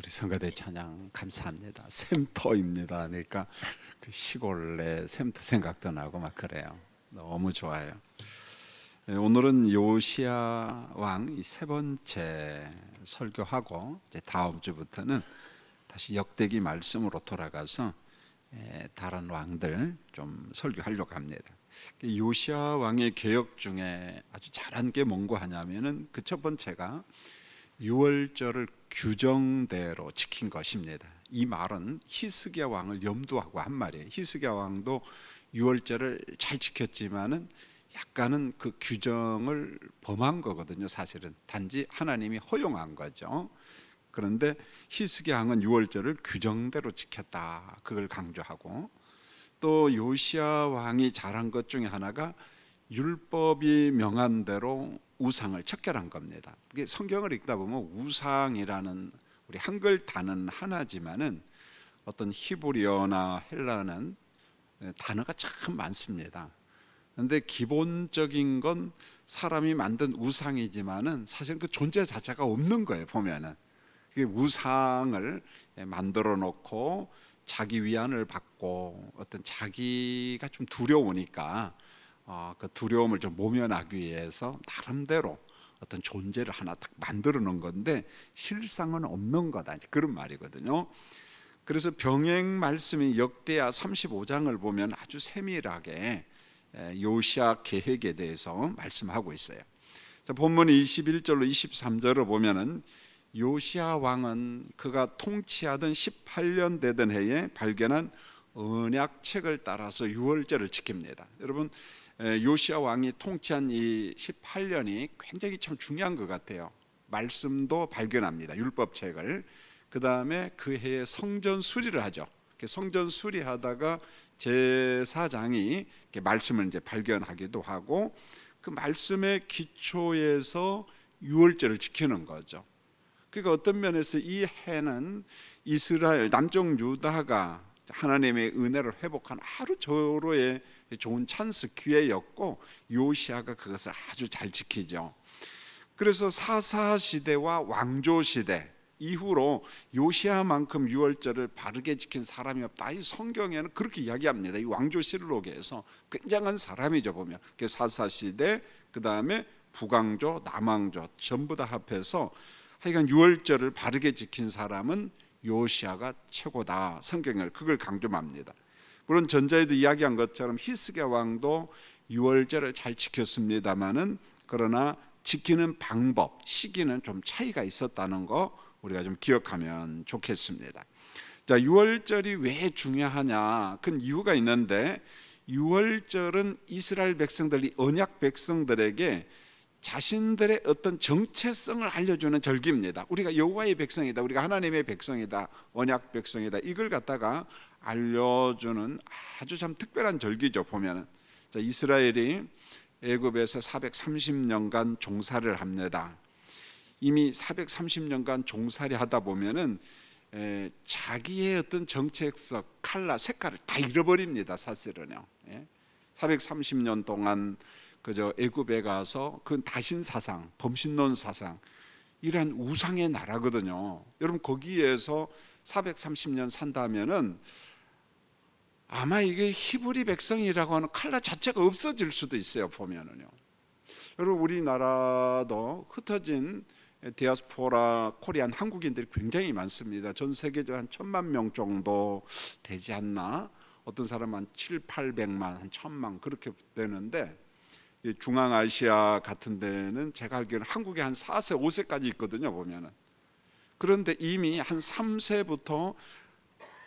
우리 성가대 찬양 감사합니다. 샘터입니다. 그러니까 그 시골의 샘터 생각도 나고 막 그래요. 너무 좋아요. 오늘은 요시야 왕 이 세 번째 설교하고 이제 다음 주부터는 다시 역대기 말씀으로 돌아가서 다른 왕들 좀 설교하려고 합니다. 요시야 왕의 개혁 중에 아주 잘한 게 뭔고 하냐면은 그 첫 번째가 유월절을 규정대로 지킨 것입니다. 이 말은 히스기야 왕을 염두하고 한 말이에요. 히스기야 왕도 유월절을 잘 지켰지만은 약간은 그 규정을 범한 거거든요. 사실은 단지 하나님이 허용한 거죠. 그런데 히스기야 왕은 유월절을 규정대로 지켰다, 그걸 강조하고, 또 요시야 왕이 잘한 것 중에 하나가 율법이 명한 대로 우상을 척결한 겁니다. 성경을 읽다 보면 우상이라는 우리 한글 단어는 하나지만은 어떤 히브리어나 헬라어는 단어가 참 많습니다. 그런데 기본적인 건 사람이 만든 우상이지만은 사실 그 존재 자체가 없는 거예요. 보면은 우상을 만들어 놓고 자기 위안을 받고 어떤 자기가 좀 두려우니까 그 두려움을 좀 모면하기 위해서 나름대로 어떤 존재를 하나 딱 만들어 놓은 건데 실상은 없는 거다, 그런 말이거든요. 그래서 병행 말씀이 역대하 35장을 보면 아주 세밀하게 요시야 계획에 대해서 말씀하고 있어요. 본문 21절로 23절을 보면은 요시야 왕은 그가 통치하던 18년 되던 해에 발견한 언약책을 따라서 유월절을 지킵니다. 여러분, 요시야 왕이 통치한 이 18년이 굉장히 참 중요한 것 같아요. 말씀도 발견합니다. 율법책을. 그 다음에 그 해에 성전 수리를 하죠. 성전 수리하다가 제사장이 말씀을 이제 발견하기도 하고, 그 말씀의 기초에서 유월절을 지키는 거죠. 그러니까 어떤 면에서 이 해는 이스라엘 남쪽 유다가 하나님의 은혜를 회복한 하루저로의 좋은 찬스 기회였고, 요시야가 그것을 아주 잘 지키죠. 그래서 사사 시대와 왕조 시대 이후로 요시야만큼 유월절을 바르게 지킨 사람이 없다, 이 성경에는 그렇게 이야기합니다. 이 왕조실록에서 굉장한 사람이죠. 보면 사사 시대, 그 다음에 북왕조, 남왕조 전부 다 합해서 하여간 유월절을 바르게 지킨 사람은 요시야가 최고다, 성경을 그걸 강조합니다. 물론 전자에도 이야기한 것처럼 히스기야 왕도 유월절을 잘 지켰습니다마는, 그러나 지키는 방법, 시기는 좀 차이가 있었다는 거 우리가 좀 기억하면 좋겠습니다. 자, 유월절이 왜 중요하냐? 그 이유가 있는데, 유월절은 이스라엘 백성들이 언약 백성들에게 자신들의 어떤 정체성을 알려주는 절기입니다. 우리가 여호와의 백성이다, 우리가 하나님의 백성이다, 언약 백성이다, 이걸 갖다가 알려주는 아주 참 특별한 절기죠. 보면은 이스라엘이 애굽에서 430년간 종살이를 합니다. 이미 430년간 종살이 하다 보면은 자기의 어떤 정체성, 컬러, 색깔을 다 잃어버립니다. 사실은요. 430년 동안 그저 애굽에 가서 그 다신 사상, 범신론 사상, 이러한 우상의 나라거든요. 여러분, 거기에서 430년 산다면은 아마 이게 히브리 백성이라고 하는 컬러 자체가 없어질 수도 있어요. 보면은요. 여러분, 우리나라도 흩어진 디아스포라 코리안 한국인들이 굉장히 많습니다. 전 세계적으로 한 1,000만 명 정도 되지 않나? 어떤 사람은 한 7, 800만, 한 1,000만 그렇게 되는데, 중앙아시아 같은 데는 제가 알기로는 한국에 한 4세, 5세까지 있거든요. 보면은. 그런데 이미 한 3세부터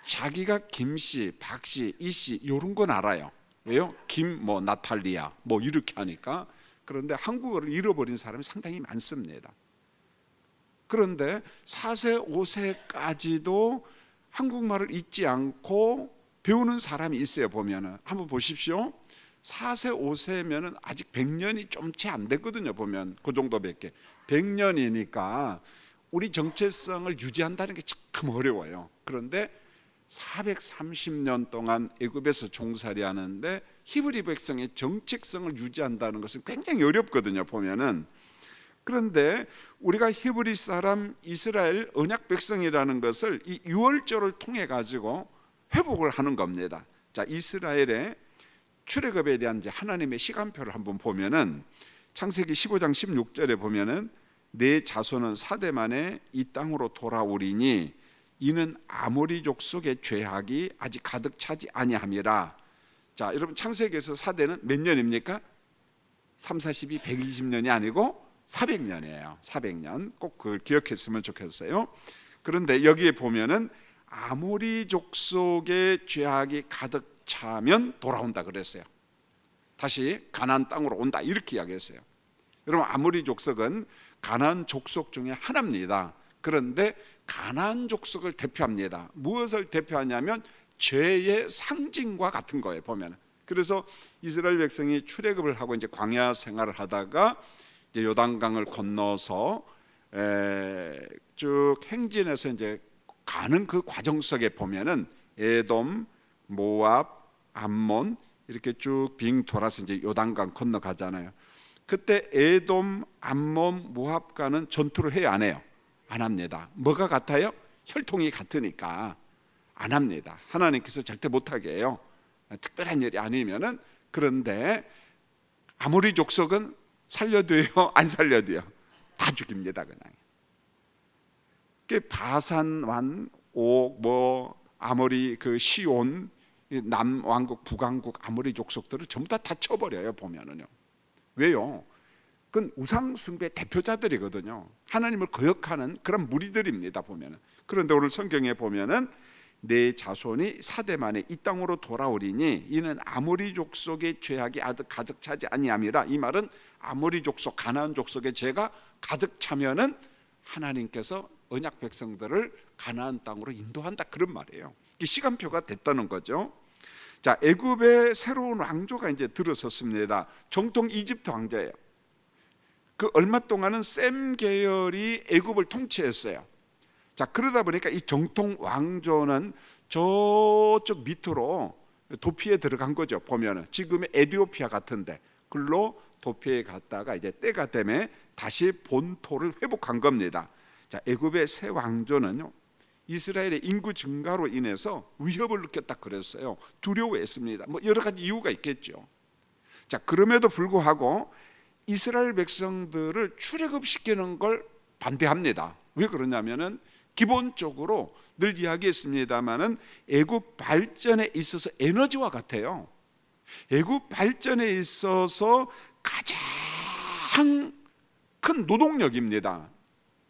자기가 김씨, 박씨, 이씨 이런 건 알아요. 왜요? 김, 뭐 나탈리아 뭐 이렇게 하니까. 그런데 한국어를 잃어버린 사람이 상당히 많습니다. 그런데 4세, 5세까지도 한국말을 잊지 않고 배우는 사람이 있어요. 보면은 한번 보십시오. 4세, 5세면은 아직 100년이 좀 채 안 됐거든요. 보면 그 정도밖에. 100년이니까 우리 정체성을 유지한다는 게 참 어려워요. 그런데 430년 동안 애굽에서 종살이 하는데 히브리 백성의 정체성을 유지한다는 것은 굉장히 어렵거든요. 보면은. 그런데 우리가 히브리 사람 이스라엘 언약 백성이라는 것을 이 유월절을 통해 가지고 회복을 하는 겁니다. 자, 이스라엘의 출애굽에 대한 이제 하나님의 시간표를 한번 보면은 창세기 15장 16절에 보면은 내 자손은 사대 만에 이 땅으로 돌아오리니 이는 아모리 족속의 죄악이 아직 가득 차지 아니함이라. 자, 여러분 창세기에서 사대는 몇 년입니까? 3, 40이 120년이 아니고 400년이에요. 400년. 꼭 그걸 기억했으면 좋겠어요. 그런데 여기에 보면은 아모리 족속의 죄악이 가득 차면 돌아온다 그랬어요. 다시 가나안 땅으로 온다 이렇게 이야기했어요. 여러분 아모리 족속은 가나안 족속 중에 하나입니다. 그런데 가나안 족속을 대표합니다. 무엇을 대표하냐면 죄의 상징과 같은 거예요. 보면. 그래서 이스라엘 백성이 출애굽을 하고 이제 광야 생활을 하다가 이제 요단강을 건너서 쭉 행진해서 이제 가는 그 과정 속에 보면은 에돔, 모압, 암몬 이렇게 쭉 빙 돌아서 이제 요단강 건너가잖아요. 그때 에돔, 암몬, 모압과는 전투를 해요, 안 해요? 안 합니다. 뭐가 같아요? 혈통이 같으니까 안 합니다. 하나님께서 절대 못하게 해요. 특별한 일이 아니면은. 그런데 아모리 족속은 살려도요, 안 살려도요, 다 죽입니다. 그냥. 바산, 완, 옥, 아모리, 그 시온, 남왕국, 북왕국 아모리 족속들을 전부 다 쳐버려요. 보면은요. 왜요? 그건 우상 숭배 대표자들이거든요. 하나님을 거역하는 그런 무리들입니다. 보면은. 그런데 오늘 성경에 보면은 내 자손이 사대 만에 이 땅으로 돌아오리니 이는 아모리 족속의 죄악이 아직 가득 차지 아니함이라. 이 말은 아모리 족속, 가나안 족속의 죄가 가득 차면은 하나님께서 언약 백성들을 가나안 땅으로 인도한다 그런 말이에요. 이게 시간표가 됐다는 거죠. 자, 애굽의 새로운 왕조가 이제 들어섰습니다. 정통 이집트 왕조예요. 그 얼마 동안은 셈 계열이 애굽을 통치했어요. 자, 그러다 보니까 이 정통 왕조는 저쪽 밑으로 도피에 들어간 거죠. 보면은 지금의 에티오피아 같은데 글로 도피에 갔다가 이제 때가 되면 다시 본토를 회복한 겁니다. 자, 애굽의 새 왕조는요, 이스라엘의 인구 증가로 인해서 위협을 느꼈다 그랬어요. 두려워했습니다. 뭐 여러 가지 이유가 있겠죠. 자, 그럼에도 불구하고 이스라엘 백성들을 출애굽시키는 걸 반대합니다. 왜 그러냐면은 기본적으로 늘 이야기했습니다마는 애굽 발전에 있어서 에너지와 같아요. 애굽 발전에 있어서 가장 큰 노동력입니다.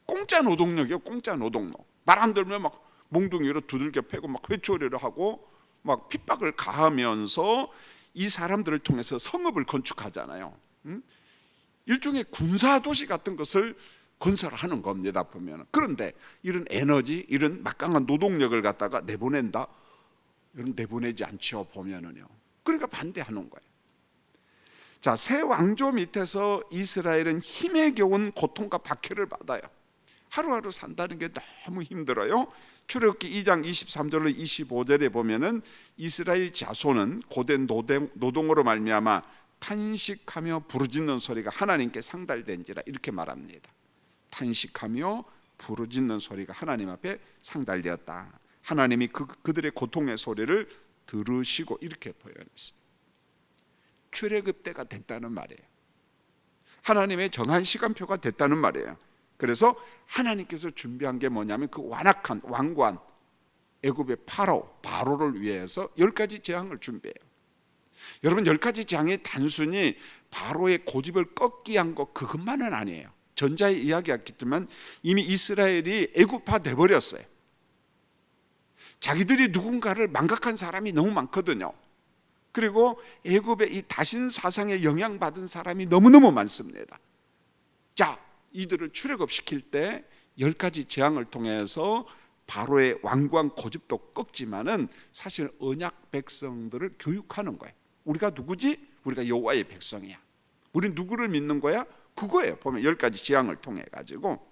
공짜 노동력이요, 공짜 노동력. 말 안 들으면 막 몽둥이로 두들겨 패고 막 회초리를 하고 막 핍박을 가하면서 이 사람들을 통해서 성읍을 건축하잖아요. 일종의 군사 도시 같은 것을 건설하는 겁니다. 보면. 그런데 이런 에너지, 이런 막강한 노동력을 갖다가 내보낸다? 이런 내보내지 않죠. 보면은요. 그러니까 반대하는 거예요. 자, 새 왕조 밑에서 이스라엘은 힘에 겨운 고통과 박해를 받아요. 하루하루 산다는 게 너무 힘들어요. 출애굽기 2장 23절로 25절에 보면은 이스라엘 자손은 고된 노동으로 말미암아 탄식하며 부르짖는 소리가 하나님께 상달된지라 이렇게 말합니다. 탄식하며 부르짖는 소리가 하나님 앞에 상달되었다. 하나님이 그들의 고통의 소리를 들으시고 이렇게 표현했어요. 출애굽 때가 됐다는 말이에요. 하나님의 정한 시간표가 됐다는 말이에요. 그래서 하나님께서 준비한 게 뭐냐면 그 완악한 왕관 애굽의 바로를 위해서 10가지 재앙을 준비해요. 여러분, 10가지 재앙이 단순히 바로의 고집을 꺾기 위한 것 그것만은 아니에요. 전자에 이야기했겠지만 이미 이스라엘이 애굽화 돼버렸어요. 자기들이 누군가를 망각한 사람이 너무 많거든요. 그리고 애굽의 이 다신 사상에 영향받은 사람이 너무너무 많습니다. 자, 이들을 출애굽시킬 때 10가지 재앙을 통해서 바로의 왕관 고집도 꺾지만은 사실 언약 백성들을 교육하는 거예요. 우리가 누구지? 우리가 여호와의 백성이야. 우린 누구를 믿는 거야? 그거예요. 보면 10가지 재앙을 통해 가지고.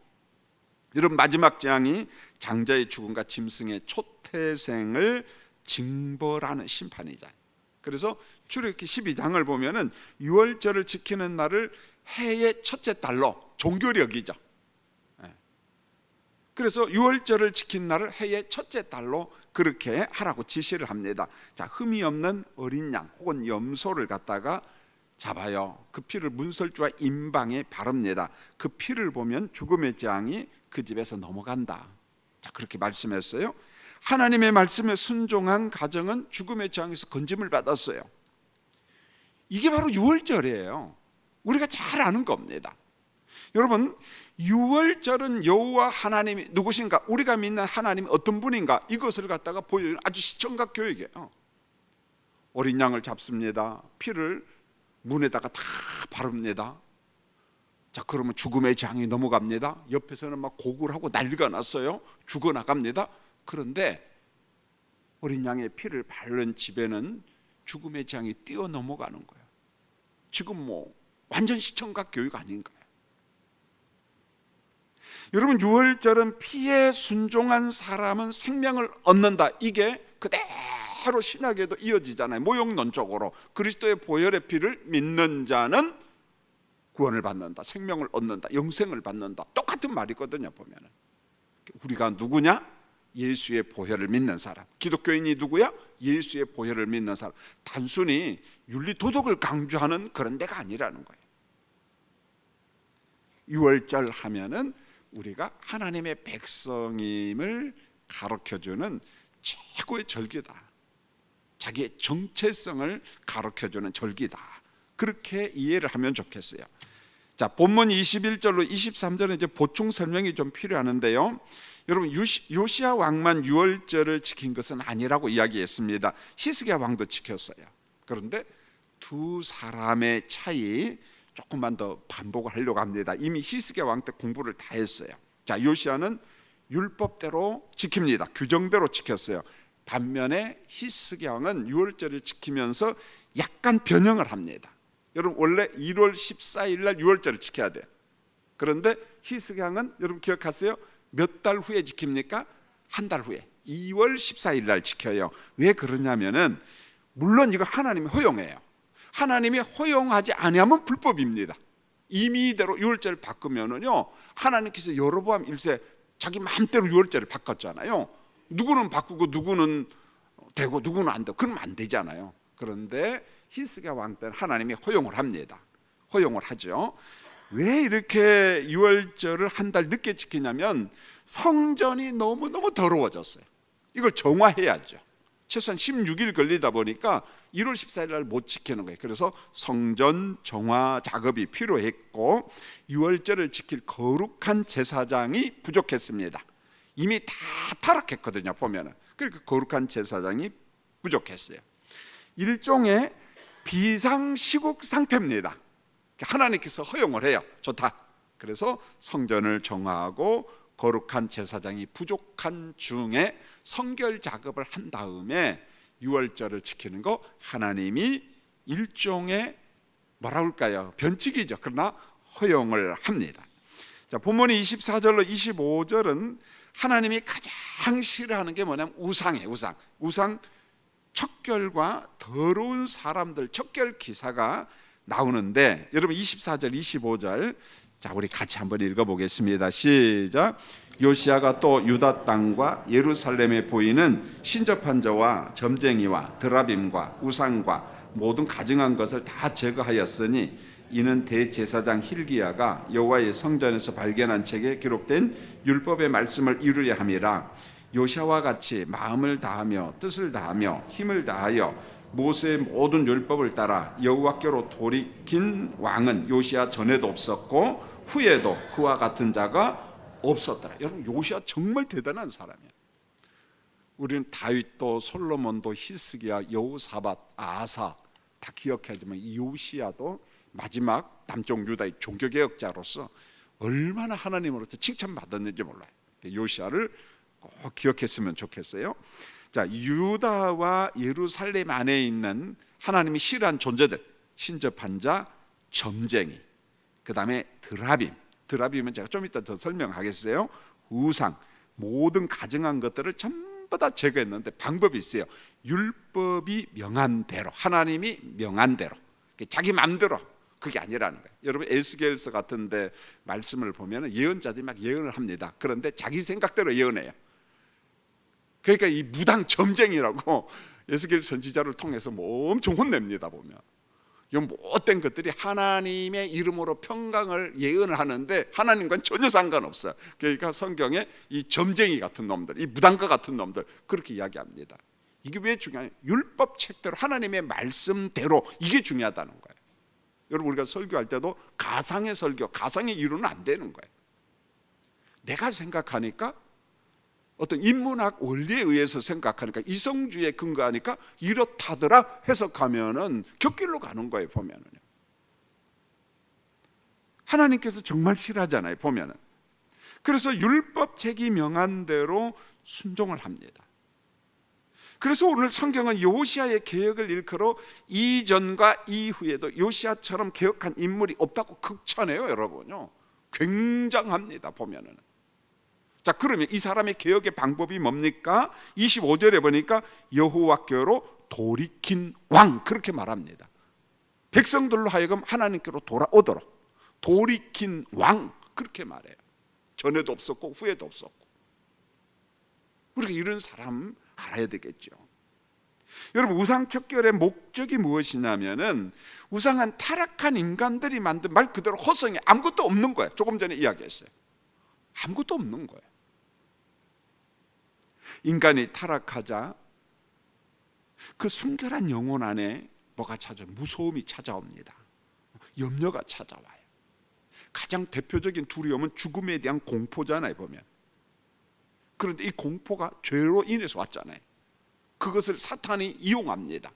여러분, 마지막 재앙이 장자의 죽음과 짐승의 초태생을 징벌하는 심판이잖아요. 그래서 출애굽기 12장을 보면은 유월절을 지키는 날을 해의 첫째 달로 종교력이죠. 그래서 유월절을 지킨 날을 해의 첫째 달로 그렇게 하라고 지시를 합니다. 자, 흠이 없는 어린 양 혹은 염소를 갖다가 잡아요. 그 피를 문설주와 임방에 바릅니다. 그 피를 보면 죽음의 재앙이 그 집에서 넘어간다. 자, 그렇게 말씀했어요. 하나님의 말씀에 순종한 가정은 죽음의 재앙에서 건짐을 받았어요. 이게 바로 유월절이에요. 우리가 잘 아는 겁니다. 여러분, 유월절은 여호와 하나님이 누구신가, 우리가 믿는 하나님이 어떤 분인가, 이것을 갖다가 보여주는 아주 시청각 교육이에요. 어린 양을 잡습니다. 피를 문에다가 다 바릅니다. 자, 그러면 죽음의 재앙이 넘어갑니다. 옆에서는 막 곡을 하고 난리가 났어요. 죽어나갑니다. 그런데 어린 양의 피를 바른 집에는 죽음의 재앙이 뛰어넘어가는 거예요. 지금 뭐 완전 시청각 교육 아닌가요? 여러분, 유월절은 피에 순종한 사람은 생명을 얻는다. 이게 그대로 신약에도 이어지잖아요. 모욕론적으로 그리스도의 보혈의 피를 믿는 자는 구원을 받는다, 생명을 얻는다, 영생을 받는다. 똑같은 말이거든요. 보면은 우리가 누구냐? 예수의 보혈을 믿는 사람. 기독교인이 누구야? 예수의 보혈을 믿는 사람. 단순히 윤리 도덕을 강조하는 그런 데가 아니라는 거예요. 유월절 하면은 우리가 하나님의 백성임을 가르쳐주는 최고의 절기다. 자기의 정체성을 가르쳐주는 절기다. 그렇게 이해를 하면 좋겠어요. 자, 본문 21절로 23절은 이제 보충 설명이 좀 필요하는데요. 여러분, 요시야 왕만 유월절을 지킨 것은 아니라고 이야기했습니다. 히스기야 왕도 지켰어요. 그런데 두 사람의 차이 조금만 더 반복을 하려고 합니다. 이미 히스기야 왕 때 공부를 다 했어요. 자, 요시야는 율법대로 지킵니다. 규정대로 지켰어요. 반면에 히스기야 왕은 유월절을 지키면서 약간 변형을 합니다. 여러분, 원래 1월 14일 날 유월절을 지켜야 돼요. 그런데 히스기야 왕은 여러분 기억하세요? 몇 달 후에 지킵니까? 한 달 후에 2월 14일 날 지켜요. 왜 그러냐면은 물론 이거 하나님이 허용해요. 하나님이 허용하지 아니하면 불법입니다. 임의대로 유월절을 바꾸면은요, 하나님께서 여로보암 1세 자기 마음대로 유월절을 바꿨잖아요. 누구는 바꾸고 누구는 되고 누구는 안 되고 그러면 안 되잖아요. 그런데 히스기야 왕 때는 하나님이 허용을 합니다. 허용을 하죠. 왜 이렇게 유월절을 한 달 늦게 지키냐면 성전이 너무너무 더러워졌어요. 이걸 정화해야죠. 최소한 16일 걸리다 보니까 1월 14일 날 못 지키는 거예요. 그래서 성전 정화 작업이 필요했고 유월절을 지킬 거룩한 제사장이 부족했습니다. 이미 다 타락했거든요. 보면은. 그러니까 거룩한 제사장이 부족했어요. 일종의 비상시국 상태입니다. 하나님께서 허용을 해요. 좋다. 그래서 성전을 정화하고 거룩한 제사장이 부족한 중에 성결 작업을 한 다음에 유월절을 지키는 거 하나님이 일종의 뭐라 할까요? 변칙이죠. 그러나 허용을 합니다. 자, 본문이 24절로 25절은 하나님이 가장 싫어하는 게 뭐냐면 우상이에요. 우상 척결과 더러운 사람들 척결 기사가 나오는데 여러분 24절 25절 자, 우리 같이 한번 읽어보겠습니다. 시작. 요시야가 또 유다 땅과 예루살렘에 보이는 신접한 자와 점쟁이와 드라빔과 우상과 모든 가증한 것을 다 제거하였으니 이는 대제사장 힐기야가 여호와의 성전에서 발견한 책에 기록된 율법의 말씀을 이루려 함이라. 요시야와 같이 마음을 다하며 뜻을 다하며 힘을 다하여 모세의 모든 율법을 따라 여호와께로 돌이킨 왕은 요시야 전에도 없었고 후에도 그와 같은 자가 없었더라. 여러분, 요시야 정말 대단한 사람이에요. 우리는 다윗도 솔로몬도 히스기야 여호사밧 아사 다 기억해야지만 요시야도 마지막 남쪽 유다의 종교개혁자로서 얼마나 하나님으로부터 칭찬받았는지 몰라요. 요시야를 꼭 기억했으면 좋겠어요. 자, 유다와 예루살렘 안에 있는 하나님이 싫어한 존재들, 신접한 자, 점쟁이, 그 다음에 드라빔은 제가 좀 이따 더 설명하겠어요. 우상, 모든 가증한 것들을 전부 다 제거했는데 방법이 있어요. 율법이 명한 대로, 하나님이 명한 대로, 자기 마음대로 그게 아니라는 거예요. 여러분 에스겔서 같은데 말씀을 보면 예언자들이 막 예언을 합니다. 그런데 자기 생각대로 예언해요. 그러니까 이 무당 점쟁이라고 에스겔 선지자를 통해서 뭐 엄청 혼냅니다. 보면 이 못된 것들이 하나님의 이름으로 평강을 예언을 하는데 하나님과는 전혀 상관없어요. 그러니까 성경에 이 점쟁이 같은 놈들, 이 무당과 같은 놈들 그렇게 이야기합니다. 이게 왜 중요해요? 율법 책대로 하나님의 말씀대로 이게 중요하다는 거예요. 여러분 우리가 설교할 때도 가상의 설교, 가상의 이론은 안 되는 거예요. 내가 생각하니까 어떤 인문학 원리에 의해서 생각하니까 이성주의에 근거하니까 이렇다더라 해석하면은 곁길로 가는 거예요. 보면은요. 하나님께서 정말 싫어하잖아요. 보면은. 그래서 율법책이 명한 대로 순종을 합니다. 그래서 오늘 성경은 요시야의 개혁을 일컬어 이전과 이후에도 요시야처럼 개혁한 인물이 없다고 극찬해요. 여러분요. 굉장합니다. 보면은. 자, 그러면 이 사람의 개혁의 방법이 뭡니까? 25절에 보니까 여호와께로 돌이킨 왕 그렇게 말합니다. 백성들로 하여금 하나님께로 돌아오도록 돌이킨 왕 그렇게 말해요. 전에도 없었고 후에도 없었고. 우리가 이런 사람 알아야 되겠죠. 여러분 우상 척결의 목적이 무엇이냐면은 우상은 타락한 인간들이 만든 말 그대로 허성에 아무것도 없는 거예요. 조금 전에 이야기했어요. 아무것도 없는 거예요. 인간이 타락하자 그 순결한 영혼 안에 뭐가 찾아와요? 무서움이 찾아옵니다. 염려가 찾아와요. 가장 대표적인 두려움은 죽음에 대한 공포잖아요. 보면. 그런데 이 공포가 죄로 인해서 왔잖아요. 그것을 사탄이 이용합니다.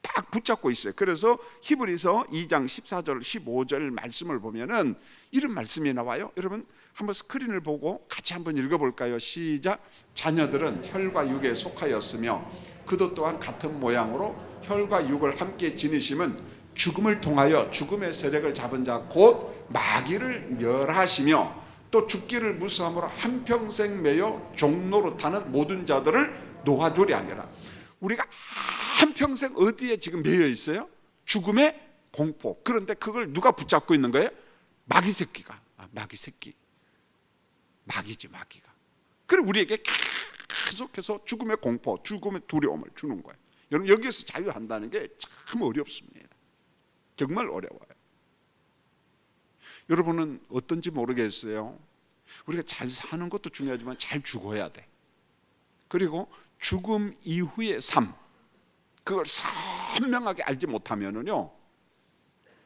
딱 붙잡고 있어요. 그래서 히브리서 2장 14절 15절 말씀을 보면은 이런 말씀이 나와요. 여러분 한번 스크린을 보고 같이 한번 읽어볼까요? 시작. 자녀들은 혈과 육에 속하였으며 그도 또한 같은 모양으로 혈과 육을 함께 지니심은 죽음을 통하여 죽음의 세력을 잡은 자 곧 마귀를 멸하시며 또 죽기를 무수함으로 한평생 매여 종로로 타는 모든 자들을 놓아주리 하니라. 우리가 한평생 어디에 지금 매여 있어요? 죽음의 공포. 그런데 그걸 누가 붙잡고 있는 거예요? 마귀 새끼가. 마귀 새끼. 마귀지 마귀가. 그래 우리에게 계속해서 죽음의 공포, 죽음의 두려움을 주는 거예요. 여러분 여기에서 자유한다는 게 참 어렵습니다. 정말 어려워요. 여러분은 어떤지 모르겠어요. 우리가 잘 사는 것도 중요하지만 잘 죽어야 돼. 그리고 죽음 이후의 삶 그걸 선명하게 알지 못하면은요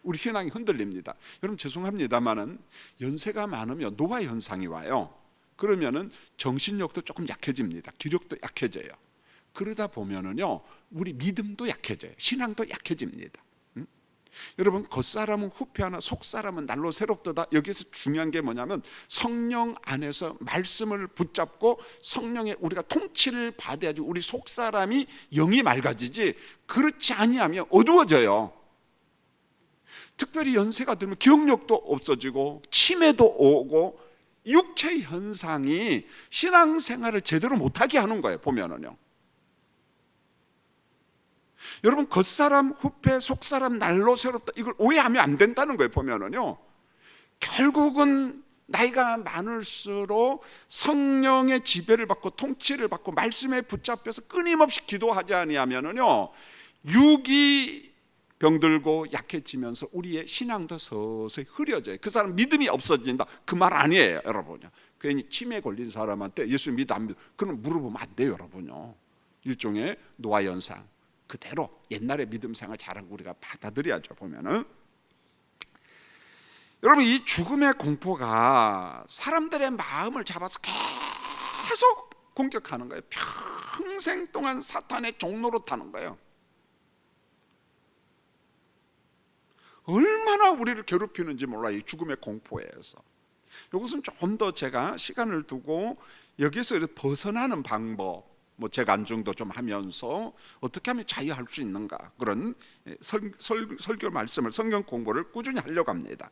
우리 신앙이 흔들립니다. 여러분 죄송합니다만은 연세가 많으면 노화 현상이 와요. 그러면은 정신력도 조금 약해집니다. 기력도 약해져요. 그러다 보면은요 우리 믿음도 약해져요. 신앙도 약해집니다. 여러분 겉사람은 후패하나 속사람은 날로 새롭도다. 여기서 중요한 게 뭐냐면 성령 안에서 말씀을 붙잡고 성령의 우리가 통치를 받아야지 우리 속사람이 영이 맑아지지 그렇지 아니하면 어두워져요. 특별히 연세가 들면 기억력도 없어지고 치매도 오고 육체 현상이 신앙생활을 제대로 못하게 하는 거예요. 보면은요 여러분 겉사람 후패 속사람 날로 새롭다 이걸 오해하면 안 된다는 거예요. 보면은요 결국은 나이가 많을수록 성령의 지배를 받고 통치를 받고 말씀에 붙잡혀서 끊임없이 기도하지 아니하면은요 육이 병들고 약해지면서 우리의 신앙도 서서히 흐려져요. 그 사람 믿음이 없어진다 그 말 아니에요. 여러분요 괜히 치매 걸린 사람한테 예수 믿어 안 믿어 그럼 물어보면 안 돼요. 여러분요 일종의 노화 현상 그대로 옛날의 믿음 생활 잘하고 우리가 받아들여야죠. 보면은 여러분 이 죽음의 공포가 사람들의 마음을 잡아서 계속 공격하는 거예요. 평생 동안 사탄의 종로로 타는 거예요. 얼마나 우리를 괴롭히는지 몰라요. 이 죽음의 공포에서. 이것은 좀 더 제가 시간을 두고 여기서 벗어나는 방법 뭐 재간증도 좀 하면서 어떻게 하면 자유할 수 있는가 그런 설교 말씀을 성경 공부를 꾸준히 하려고 합니다.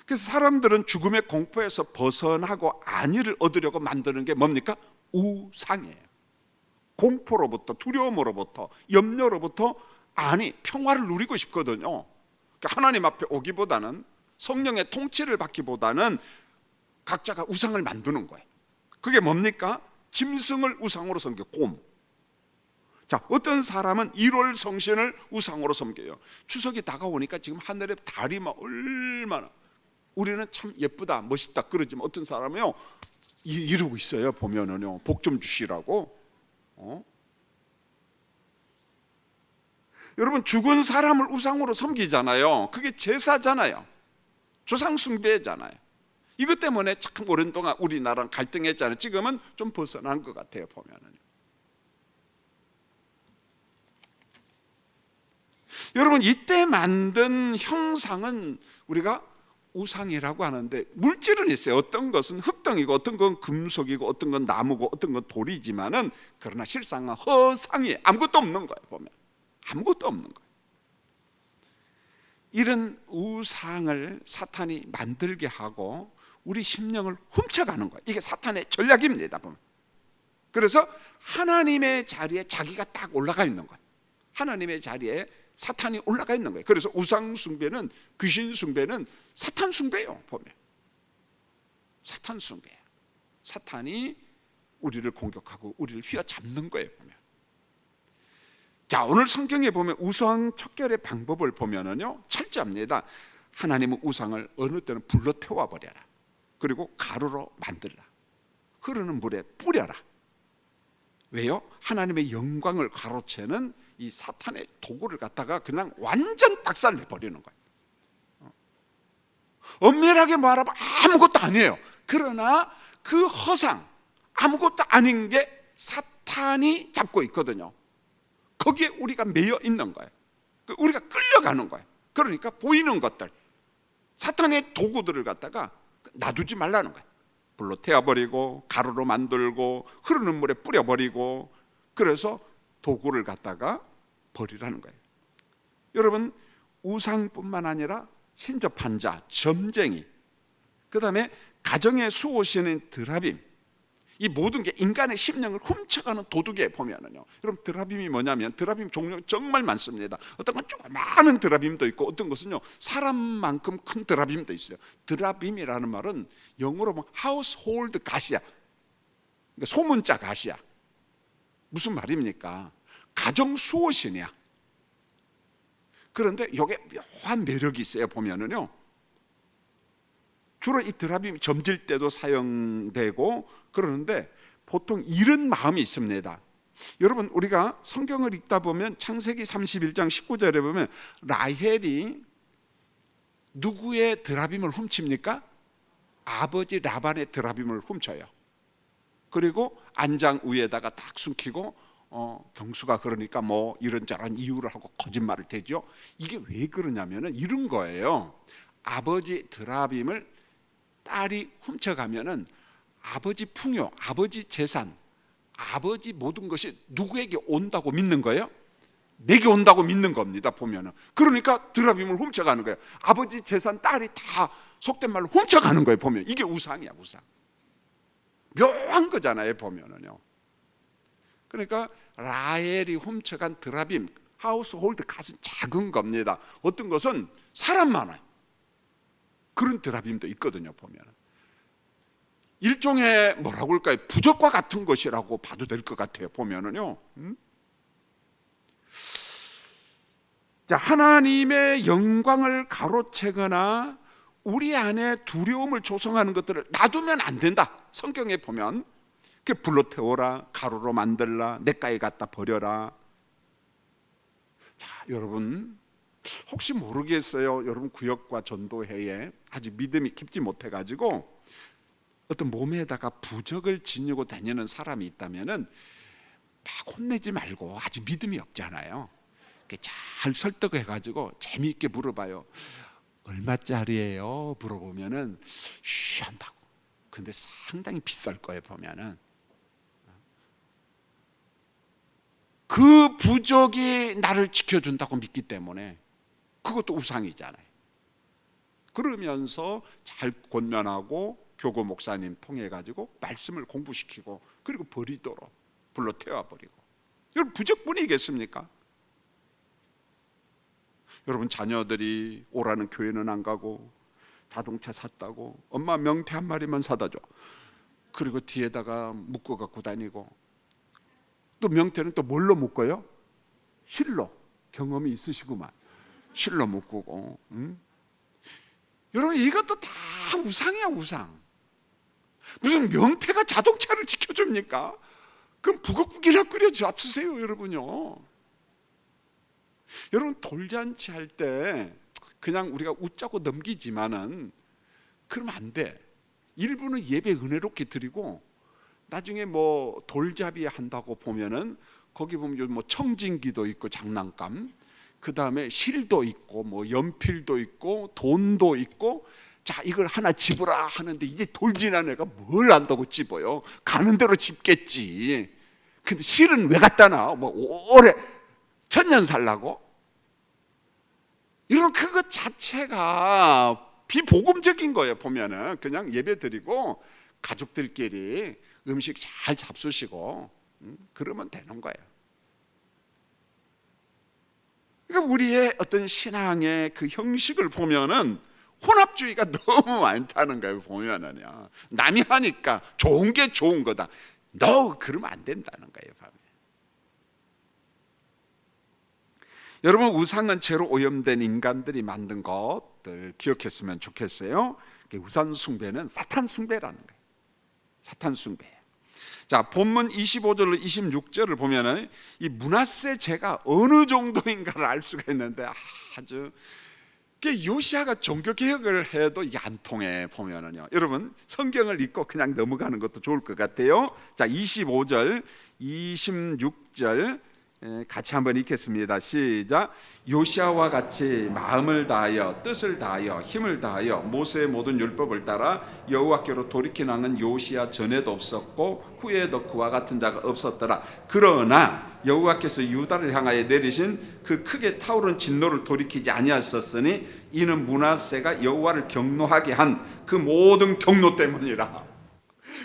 그래서 사람들은 죽음의 공포에서 벗어나고 안위를 얻으려고 만드는 게 뭡니까? 우상이에요. 공포로부터 두려움으로부터 염려로부터 안위 평화를 누리고 싶거든요. 하나님 앞에 오기보다는, 성령의 통치를 받기보다는 각자가 우상을 만드는 거예요. 그게 뭡니까? 짐승을 우상으로 섬겨. 곰. 자, 어떤 사람은 1월 성신을 우상으로 섬겨요. 추석이 다가오니까 지금 하늘에 달이 막 얼마나, 우리는 참 예쁘다 멋있다 그러지만 어떤 사람은요 이러고 있어요. 보면은요, 복 좀 주시라고. 여러분, 죽은 사람을 우상으로 섬기잖아요. 그게 제사잖아요. 조상 숭배잖아요. 이것 때문에 참 오랜동안 우리나라랑 갈등했잖아요. 지금은 좀 벗어난 것 같아요. 보면은요. 여러분, 이때 만든 형상은 우리가 우상이라고 하는데, 물질은 있어요. 어떤 것은 흙덩이고 어떤 건 금속이고 어떤 건 나무고 어떤 건 돌이지만은, 그러나 실상은 허상이 아무것도 없는 거예요. 보면 아무것도 없는 거예요. 이런 우상을 사탄이 만들게 하고 우리 심령을 훔쳐가는 거예요. 이게 사탄의 전략입니다. 보면. 그래서 하나님의 자리에 자기가 딱 올라가 있는 거예요. 하나님의 자리에 사탄이 올라가 있는 거예요. 그래서 우상 숭배는, 귀신 숭배는 사탄 숭배예요. 보면 사탄 숭배예요. 사탄이 우리를 공격하고 우리를 휘어잡는 거예요. 보면. 자, 오늘 성경에 보면 우상 척결의 방법을 보면은요 철저합니다. 하나님은 우상을 어느 때는 불러 태워 버려라. 그리고 가루로 만들라. 흐르는 물에 뿌려라. 왜요? 하나님의 영광을 가로채는 이 사탄의 도구를 갖다가 그냥 완전 박살내 버리는 거예요. 엄밀하게 말하면 아무것도 아니에요. 그러나 그 허상, 아무것도 아닌 게 사탄이 잡고 있거든요. 거기에 우리가 매여 있는 거예요. 우리가 끌려가는 거예요. 그러니까 보이는 것들, 사탄의 도구들을 갖다가 놔두지 말라는 거예요. 불로 태워버리고 가루로 만들고 흐르는 물에 뿌려버리고, 그래서 도구를 갖다가 버리라는 거예요. 여러분, 우상뿐만 아니라 신접한 자, 점쟁이, 그 다음에 가정의 수호신인 드라빔, 이 모든 게 인간의 심령을 훔쳐가는 도둑에 보면은요, 여러분, 드라빔이 뭐냐면, 드라빔 종류 정말 많습니다. 어떤 건 조그마한 드라빔도 있고 어떤 것은요 사람만큼 큰 드라빔도 있어요. 드라빔이라는 말은 영어로 보면 household 갓이야. 그러니까 소문자 갓이야. 무슨 말입니까? 가정 수호신이야. 그런데 이게 묘한 매력이 있어요. 보면은요, 주로 이 드라빔이 점질 때도 사용되고 그러는데, 보통 이런 마음이 있습니다. 여러분, 우리가 성경을 읽다 보면 창세기 31장 19절에 보면 라헬이 누구의 드라빔을 훔칩니까? 아버지 라반의 드라빔을 훔쳐요. 그리고 안장 위에다가 딱 숨기고 경수가 그러니까 뭐 이런저런 이유를 하고 거짓말을 대죠. 이게 왜 그러냐면은 이런 거예요. 아버지 드라빔을 딸이 훔쳐가면은 아버지 풍요, 아버지 재산, 아버지 모든 것이 누구에게 온다고 믿는 거예요? 내게 온다고 믿는 겁니다. 보면은. 그러니까 드라빔을 훔쳐가는 거예요. 아버지 재산, 딸이 다 속된 말로 훔쳐가는 거예요. 보면 이게 우상이야, 우상. 묘한 거잖아요. 보면은요. 그러니까 라헬이 훔쳐간 드라빔, 하우스홀드 갓은 작은 겁니다. 어떤 것은 사람 많아요. 그런 드라빔도 있거든요. 보면 일종의 뭐라고 할까요? 부적과 같은 것이라고 봐도 될 것 같아요. 보면은요. 자, 하나님의 영광을 가로채거나 우리 안에 두려움을 조성하는 것들을 놔두면 안 된다. 성경에 보면 그 불로 태워라, 가루로 만들라, 냇가에 갖다 버려라. 자, 여러분, 혹시 모르겠어요. 여러분, 구역과 전도회에 아직 믿음이 깊지 못해가지고 어떤 몸에다가 부적을 지니고 다니는 사람이 있다면은 막 혼내지 말고, 아직 믿음이 없잖아요. 잘 설득해가지고 재미있게 물어봐요. 얼마짜리예요? 물어보면은 쉬 한다고. 근데 상당히 비쌀 거예요. 보면은 그 부적이 나를 지켜준다고 믿기 때문에, 그것도 우상이잖아요. 그러면서 잘 권면하고 교구 목사님 통해 가지고 말씀을 공부시키고, 그리고 버리도록 불러 태워버리고. 여러분, 부적뿐이겠습니까? 여러분, 자녀들이 오라는 교회는 안 가고 자동차 샀다고 엄마 명태 한 마리만 사다 줘. 그리고 뒤에다가 묶어 갖고 다니고, 또 명태는 또 뭘로 묶어요? 실로. 경험이 있으시구만. 실로 묶고. 여러분, 이것도 다 우상이야, 우상. 무슨 명태가 자동차를 지켜줍니까? 그럼 북엇국이나 끓여 잡수세요, 여러분요. 여러분, 돌잔치 할 때 그냥 우리가 웃자고 넘기지만은 그러면 안 돼. 일부는 예배 은혜롭게 드리고, 나중에 뭐 돌잡이 한다고 보면은 거기 보면 뭐 청진기도 있고 장난감, 그 다음에 실도 있고 뭐 연필도 있고 돈도 있고, 자 이걸 하나 집어라 하는데 이제 돌 지난 애가 뭘 안다고 집어요? 가는 대로 집겠지. 근데 실은 왜 갖다 놔? 뭐 오래 천년 살라고? 이런 그것 자체가 비복음적인 거예요. 보면은 그냥 예배 드리고 가족들끼리 음식 잘 잡수시고 그러면 되는 거예요. 그러니까 우리의 어떤 신앙의 그 형식을 보면은 혼합주의가 너무 많다는 거예요. 보면은요, 남이 하니까 좋은 게 좋은 거다. 너 그러면 안 된다는 거예요. 여러분, 우상은 죄로 오염된 인간들이 만든 것들 기억했으면 좋겠어요. 우상 숭배는 사탄 숭배라는 거예요. 사탄 숭배. 자, 본문 25절로 26절을 보면은 이 므낫세 죄가 어느 정도인가를 알 수가 있는데, 아주 요시야가 종교 개혁을 해도 이게 안 통해. 보면은요, 여러분 성경을 읽고 그냥 넘어가는 것도 좋을 것 같아요. 자, 25절, 26절 같이 한번 읽겠습니다. 시작. 요시야와 같이 마음을 다하여 뜻을 다하여 힘을 다하여 모세의 모든 율법을 따라 여호와께로 돌이킨 왕은 요시야 전에도 없었고 후에도 그와 같은 자가 없었더라. 그러나 여호와께서 유다를 향하여 내리신 그 크게 타오른 진노를 돌이키지 아니하셨으니 이는 므낫세가 여호와를 경노하게 한 그 모든 경노 때문이라.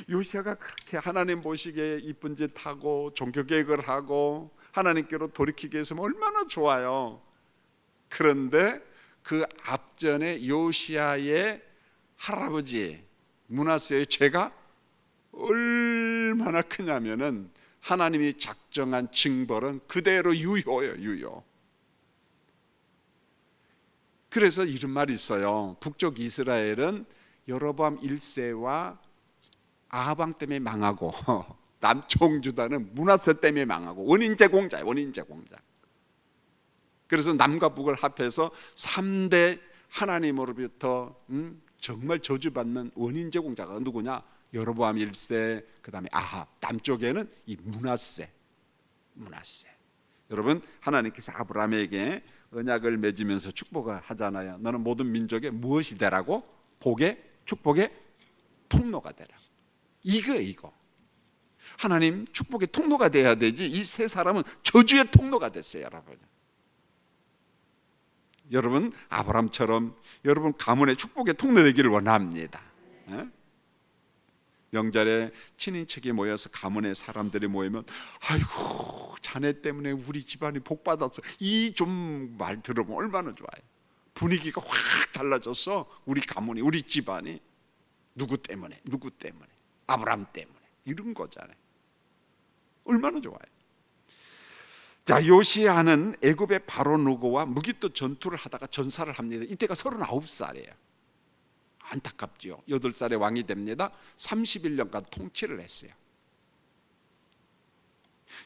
요시야가 그렇게 하나님 보시기에 이쁜 짓 하고 종교 개혁을 하고 하나님께로 돌이키게 했으면 얼마나 좋아요. 그런데 그 앞전에 요시야의 할아버지 므낫세의 죄가 얼마나 크냐면은 하나님이 작정한 징벌은 그대로 유효예요. 유효. 그래서 이런 말이 있어요. 북쪽 이스라엘은 여로보암 1세와 아합 때문에 망하고 남쪽 유다는 므낫세 때문에 망하고 원인 제공자예요. 원인 제공자. 그래서 남과 북을 합해서 3대 하나님으로부터 정말 저주받는 원인 제공자가 누구냐? 여로보암 1세, 그 다음에 아합. 남쪽에는 이 므낫세. 여러분, 하나님께서 아브라함에게 언약을 맺으면서 축복을 하잖아요. 너는 모든 민족의 무엇이 되라고? 복의, 축복의 통로가 되라고. 이거 하나님 축복의 통로가 돼야 되지, 이 세 사람은 저주의 통로가 됐어요. 여러분 아브라함처럼 여러분 가문의 축복의 통로 되기를 원합니다. 명절에 친인척이 모여서 가문의 사람들이 모이면 아이고 자네 때문에 우리 집안이 복 받았어, 이 좀 말 들어보면 얼마나 좋아요. 분위기가 확 달라졌어. 우리 가문이, 우리 집안이. 누구 때문에? 아브라함 때문에. 이런 거잖아요. 얼마나 좋아요. 자, 요시야는 애굽의 바로 누고와 무기또 전투를 하다가 전사를 합니다. 이때가 39살이에요. 안타깝죠. 8살에 왕이 됩니다. 31년간 통치를 했어요.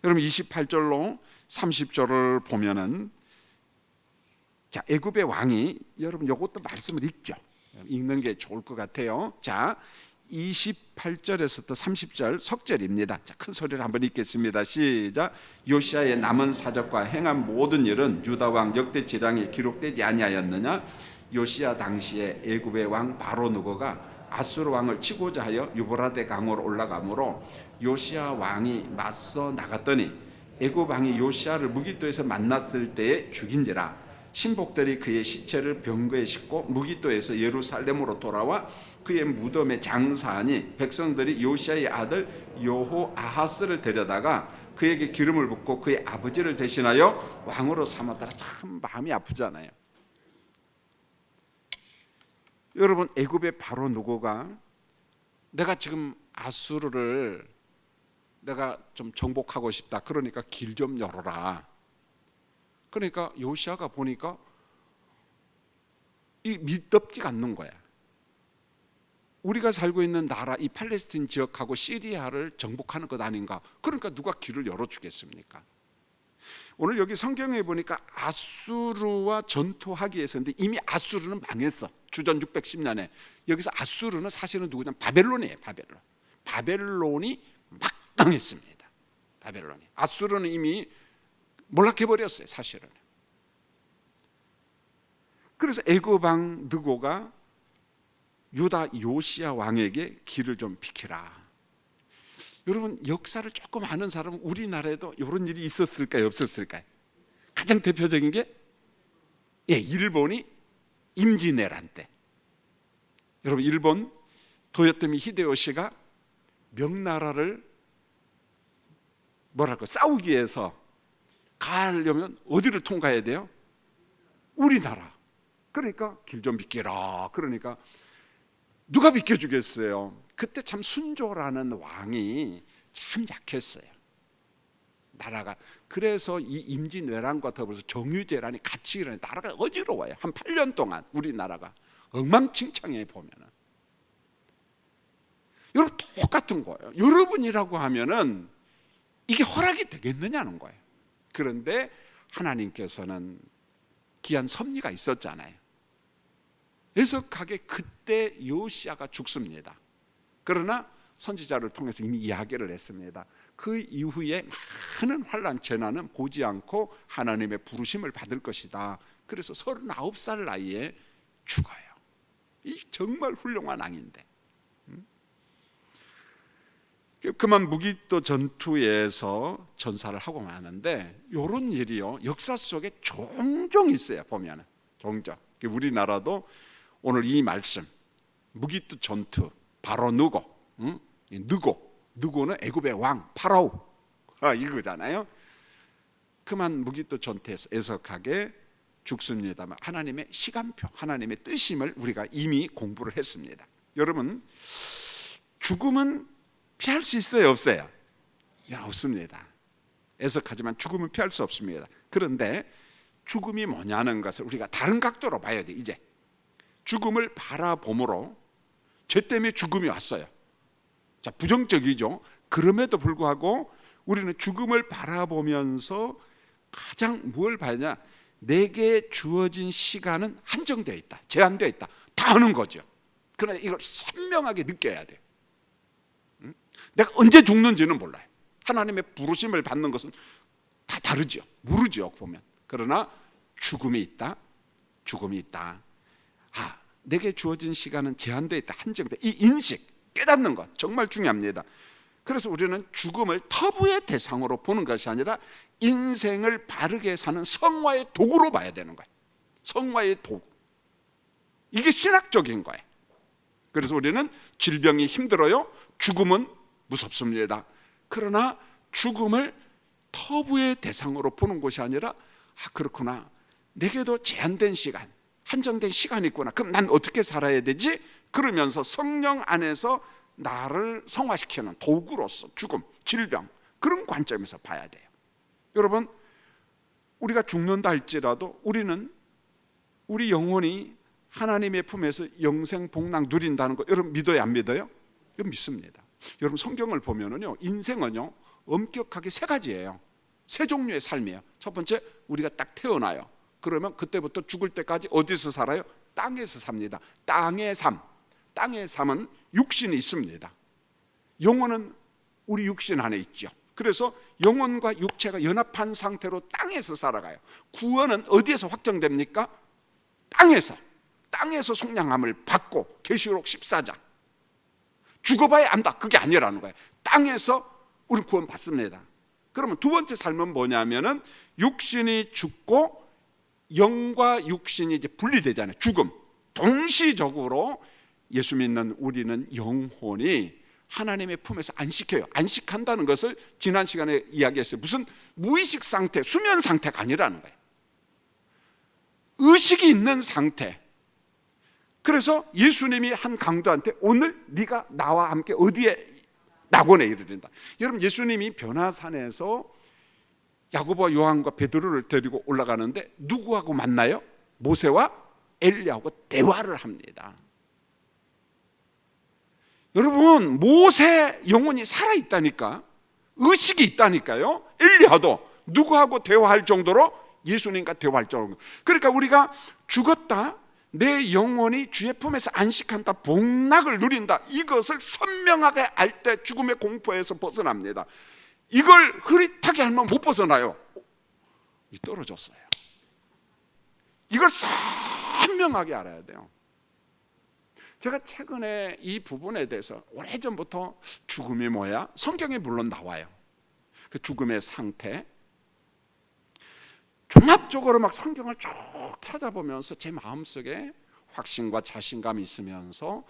여러분 28절로 30절을 보면은, 자, 애굽의 왕이, 여러분 이것도 말씀을 읽는 게 좋을 것 같아요. 자, 28절에서부터 30절 석절입니다. 자, 큰 소리로 한번 읽겠습니다. 시작. 요시야의 남은 사적과 행한 모든 일은 유다 왕 역대 지량에 기록되지 아니하였느냐? 요시야 당시에 애굽의 왕 바로 누고가 아수르 왕을 치고자 하여 유브라데 강으로 올라가므로 요시야 왕이 맞서 나갔더니 애굽 왕이 요시야를 무기또에서 만났을 때에 죽인지라. 신복들이 그의 시체를 병거에 싣고 무기또에서 예루살렘으로 돌아와 그의 무덤에 장사하니 백성들이 요시야의 아들 여호아하스를 데려다가 그에게 기름을 붓고 그의 아버지를 대신하여 왕으로 삼았더라. 참 마음이 아프잖아요. 여러분, 애굽의 바로 누구가 내가 지금 아수르를 내가 좀 정복하고 싶다, 그러니까 길 좀 열어라. 그러니까 요시아가 보니까 이 믿덥지가 않는 거야. 우리가 살고 있는 나라, 이 팔레스틴 지역하고 시리아를 정복하는 것 아닌가. 그러니까 누가 길을 열어주겠습니까? 오늘 여기 성경에 보니까 아수르와 전투하기 위해서인데 이미 아수르는 망했어. 주전 610년에. 여기서 아수르는 사실은 누구냐면 바벨론이에요. 바벨론이 막 당했습니다. 바벨론이. 아수르는 이미 몰락해버렸어요, 사실은. 그래서 애굽 왕 느고가 유다 요시야 왕에게 길을 좀 비키라. 여러분, 역사를 조금 아는 사람은 우리나라에도 이런 일이 있었을까요, 없었을까요? 가장 대표적인 게 일본이 임진왜란 때. 여러분, 일본 도요토미 히데요시가 명나라를 싸우기 위해서 가려면 어디를 통과해야 돼요? 우리나라. 그러니까 길 좀 비켜라. 그러니까 누가 비켜주겠어요? 그때 참 순조라는 왕이 참 약했어요, 나라가. 그래서 이 임진왜란과 더불어서 정유재란이 같이 일어나 나라가 어지러워요. 한 8년 동안 우리나라가 엉망진창해. 보면은 여러분, 똑같은 거예요. 여러분이라고 하면은 이게 허락이 되겠느냐는 거예요. 그런데 하나님께서는 귀한 섭리가 있었잖아요. 애석하게 그때 요시야가 죽습니다. 그러나 선지자를 통해서 이미 이야기를 했습니다. 그 이후에 많은 환난 재난은 보지 않고 하나님의 부르심을 받을 것이다. 그래서 39살 나이에 죽어요. 이 정말 훌륭한 왕인데, 그만 무기또 전투에서 전사를 하고 마는데, 이런 일이요 역사 속에 종종 있어요. 보면은 종종. 우리나라도 오늘 이 말씀, 무기또 전투, 바로 느고는 애굽의 왕 파라오 이거잖아요. 그만 무기또 전투에서 애석하게 죽습니다만 하나님의 시간표, 하나님의 뜻임을 우리가 이미 공부를 했습니다. 여러분, 죽음은 피할 수 있어요, 없어요? 없습니다. 애석하지만 죽음은 피할 수 없습니다. 그런데 죽음이 뭐냐는 것을 우리가 다른 각도로 봐야 돼. 이제 죽음을 바라봄으로, 죄 때문에 죽음이 왔어요. 자, 부정적이죠. 그럼에도 불구하고 우리는 죽음을 바라보면서 가장 뭘 봐야냐, 내게 주어진 시간은 한정되어 있다, 제한되어 있다, 다 아는 거죠. 그러나 이걸 선명하게 느껴야 돼요. 내가 언제 죽는지는 몰라요. 하나님의 부르심을 받는 것은 다 다르죠. 모르죠, 보면. 그러나 죽음이 있다. 내게 주어진 시간은 제한되어 있다, 한정되어 있다. 이 인식, 깨닫는 것 정말 중요합니다. 그래서 우리는 죽음을 터부의 대상으로 보는 것이 아니라 인생을 바르게 사는 성화의 도구로 봐야 되는 거예요. 성화의 도구. 이게 신학적인 거예요. 그래서 우리는 질병이 힘들어요, 죽음은 무섭습니다. 그러나 죽음을 터부의 대상으로 보는 것이 아니라, 그렇구나, 내게도 제한된 시간, 한정된 시간이 있구나. 그럼 난 어떻게 살아야 되지? 그러면서 성령 안에서 나를 성화시키는 도구로서 죽음, 질병, 그런 관점에서 봐야 돼요. 여러분, 우리가 죽는다 할지라도 우리는 우리 영혼이 하나님의 품에서 영생 복락 누린다는 거 여러분 믿어요, 안 믿어요? 이거 믿습니다. 여러분, 성경을 보면은요, 인생은요 엄격하게 세 가지예요. 세 종류의 삶이에요. 첫 번째, 우리가 딱 태어나요. 그러면 그때부터 죽을 때까지 어디서 살아요? 땅에서 삽니다. 땅의 삶. 땅의 삶은 육신이 있습니다. 영혼은 우리 육신 안에 있죠. 그래서 영혼과 육체가 연합한 상태로 땅에서 살아가요. 구원은 어디에서 확정됩니까? 땅에서 속량함을 받고, 계시록 14장. 죽어봐야 안다, 그게 아니라는 거예요. 땅에서 우리 구원 받습니다. 그러면 두 번째 삶은 뭐냐면은 육신이 죽고 영과 육신이 이제 분리되잖아요. 죽음. 동시적으로 예수 믿는 우리는 영혼이 하나님의 품에서 안식해요. 안식한다는 것을 지난 시간에 이야기했어요. 무슨 무의식 상태, 수면 상태가 아니라는 거예요. 의식이 있는 상태. 그래서 예수님이 한 강도한테 오늘 네가 나와 함께 어디에 낙원에 이르린다. 여러분, 예수님이 변화산에서 야고보와 요한과 베드로를 데리고 올라가는데 누구하고 만나요? 모세와 엘리야하고 대화를 합니다. 여러분, 모세 영혼이 살아있다니까, 의식이 있다니까요. 엘리야도 누구하고 대화할 정도로 예수님과 대화할 정도로. 그러니까 우리가 죽었다, 내 영혼이 주의 품에서 안식한다, 복락을 누린다, 이것을 선명하게 알 때 죽음의 공포에서 벗어납니다. 이걸 흐릿하게 알면 못 벗어나요. 떨어졌어요. 이걸 선명하게 알아야 돼요. 제가 최근에 이 부분에 대해서 오래전부터 죽음이 뭐야? 성경에 물론 나와요. 그 죽음의 상태, 종합적으로 막 성경을 쭉 찾아보면서 제 마음속에 확신과 자신감이 있으면서,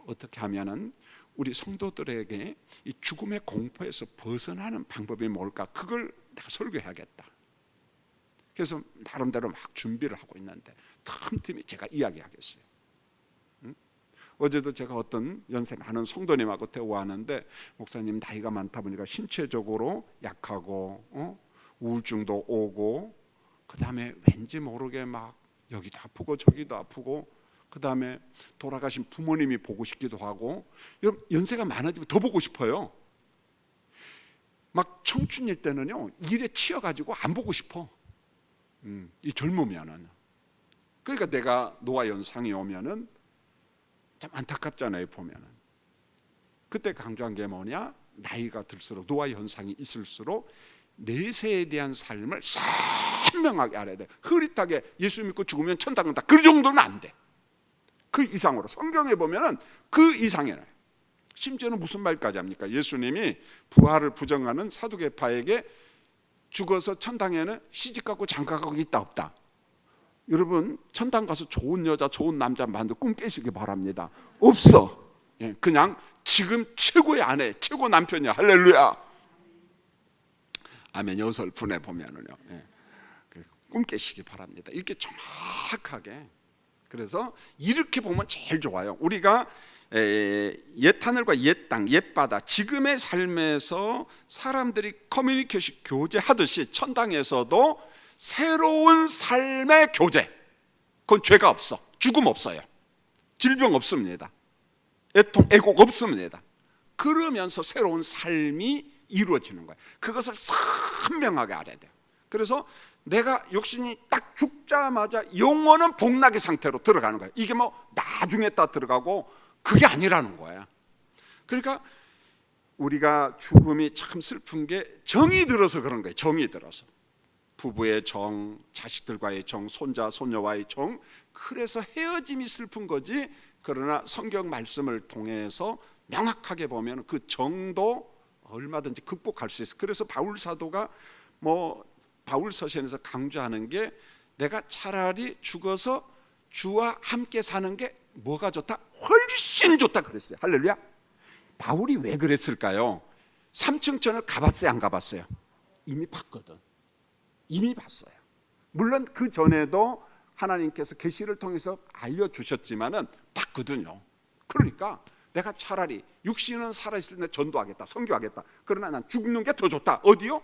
어떻게 하면은 우리 성도들에게 이 죽음의 공포에서 벗어나는 방법이 뭘까? 그걸 내가 설교해야겠다. 그래서 나름대로 막 준비를 하고 있는데 틈틈이 제가 이야기하겠어요. 어제도 제가 어떤 연세 많은 성도님하고 대화하는데, 목사님 나이가 많다 보니까 신체적으로 약하고 우울증도 오고, 그 다음에 왠지 모르게 막 여기도 아프고 저기도 아프고, 그 다음에 돌아가신 부모님이 보고 싶기도 하고, 여러분 연세가 많아지면 더 보고 싶어요. 막 청춘일 때는요 일에 치여가지고 안 보고 싶어. 이 젊으면은. 그러니까 내가 노화연상이 오면은 참 안타깝잖아요, 보면은. 그때 강조한 게 뭐냐? 나이가 들수록, 노화현상이 있을수록 내세에 대한 삶을 선명하게 알아야 돼. 흐릿하게 예수 믿고 죽으면 천당 간다, 그 정도는 안 돼. 그 이상으로 성경에 보면은 그 이상이에요. 심지어는 무슨 말까지 합니까? 예수님이 부활을 부정하는 사두개파에게 죽어서 천당에는 시집가고 장가가고 있다 없다? 여러분, 천당 가서 좋은 여자 좋은 남자 만들 꿈 깨시기 바랍니다. 없어. 그냥 지금 최고의 아내, 최고 남편이야. 할렐루야. 아멘. 여설분에 보면은요, 꿈 깨시기 바랍니다. 이렇게 정확하게. 그래서 이렇게 보면 제일 좋아요. 우리가 옛 하늘과 옛 땅, 옛 바다, 지금의 삶에서 사람들이 커뮤니케이션 교제하듯이 천당에서도 새로운 삶의 교제, 그건 죄가 없어, 죽음 없어요, 질병 없습니다, 애통, 애곡 없습니다. 그러면서 새로운 삶이 이루어지는 거예요. 그것을 선명하게 알아야 돼요. 그래서 내가 육신이 딱 죽자마자 영혼은 복락의 상태로 들어가는 거예요. 이게 뭐 나중에 딱 들어가고 그게 아니라는 거야. 그러니까 우리가 죽음이 참 슬픈 게 정이 들어서 그런 거예요. 정이 들어서 부부의 정, 자식들과의 정, 손자, 손녀와의 정, 그래서 헤어짐이 슬픈 거지. 그러나 성경 말씀을 통해서 명확하게 보면 그 정도 얼마든지 극복할 수 있어요. 그래서 바울 사도가 바울 서신에서 강조하는 게, 내가 차라리 죽어서 주와 함께 사는 게 뭐가 좋다? 훨씬 좋다 그랬어요. 할렐루야. 바울이 왜 그랬을까요? 삼층천을 가봤어요, 안 가봤어요? 이미 봤거든. 이미 봤어요. 물론 그 전에도 하나님께서 계시를 통해서 알려주셨지만은 봤거든요. 그러니까 내가 차라리 육신은 살아있을 때 전도하겠다, 선교하겠다. 그러나 난 죽는 게 더 좋다. 어디요?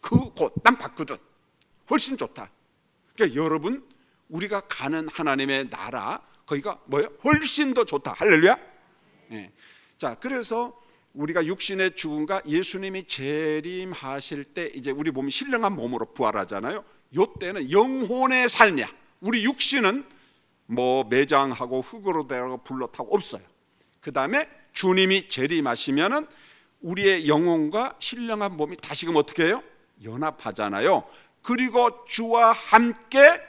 그곳 난 봤거든. 훨씬 좋다. 그러니까 여러분, 우리가 가는 하나님의 나라, 거기가 뭐예요? 훨씬 더 좋다. 할렐루야. 자, 그래서 우리가 육신의 죽음과 예수님이 재림하실 때 이제 우리 몸이 신령한 몸으로 부활하잖아요. 이때는 영혼의 삶이야. 우리 육신은 뭐 매장하고 흙으로 되고 불로 타고 없어요. 그 다음에 주님이 재림하시면은 우리의 영혼과 신령한 몸이 다시금 어떻게 해요? 연합하잖아요. 그리고 주와 함께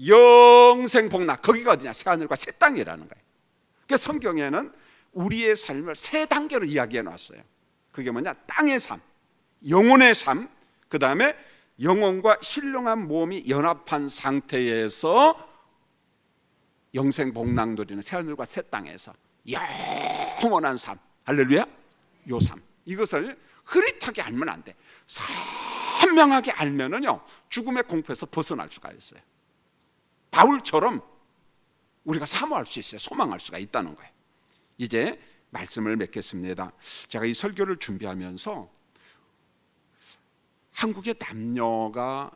영생 복락, 거기가 어디냐? 새하늘과 새 땅이라는 거예요. 그러니까 성경에는 우리의 삶을 세 단계로 이야기해 놨어요. 그게 뭐냐? 땅의 삶, 영혼의 삶, 그 다음에 영혼과 신령한 몸이 연합한 상태에서 영생 복락 누리는 새하늘과 새 땅에서 영원한 삶, 할렐루야. 요 삶, 이것을 흐릿하게 알면 안 돼. 선명하게 알면은요 죽음의 공포에서 벗어날 수가 있어요. 바울처럼 우리가 사모할 수 있어요. 소망할 수가 있다는 거예요. 이제 말씀을 맺겠습니다. 제가 이 설교를 준비하면서 한국의 남녀가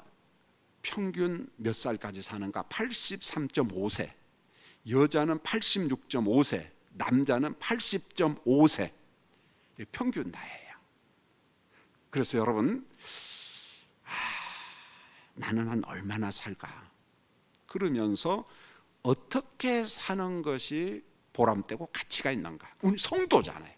평균 몇 살까지 사는가? 83.5세, 여자는 86.5세, 남자는 80.5세, 평균 나이예요. 그래서 여러분, 나는 한 얼마나 살까? 그러면서 어떻게 사는 것이 보람되고 가치가 있는가? 우리 성도잖아요.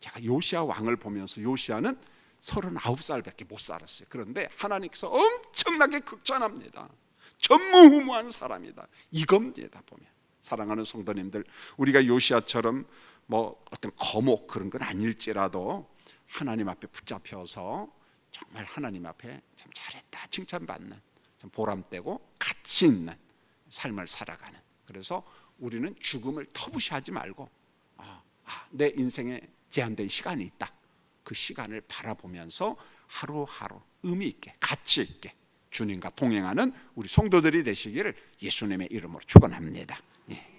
제가 요시야 왕을 보면서 요시야는 39살밖에 못 살았어요. 그런데 하나님께서 엄청나게 극찬합니다. 전무후무한 사람이다. 이겁니다. 보면 사랑하는 성도님들, 우리가 요시야처럼 뭐 어떤 거목 그런 건 아닐지라도 하나님 앞에 붙잡혀서 정말 하나님 앞에 참 잘했다 칭찬받는, 참 보람되고 가치 있는 삶을 살아가는, 그래서 우리는 죽음을 터부시하지 말고 내 인생에 제한된 시간이 있다, 그 시간을 바라보면서 하루하루 의미 있게 가치 있게 주님과 동행하는 우리 성도들이 되시기를 예수님의 이름으로 축원합니다. 예.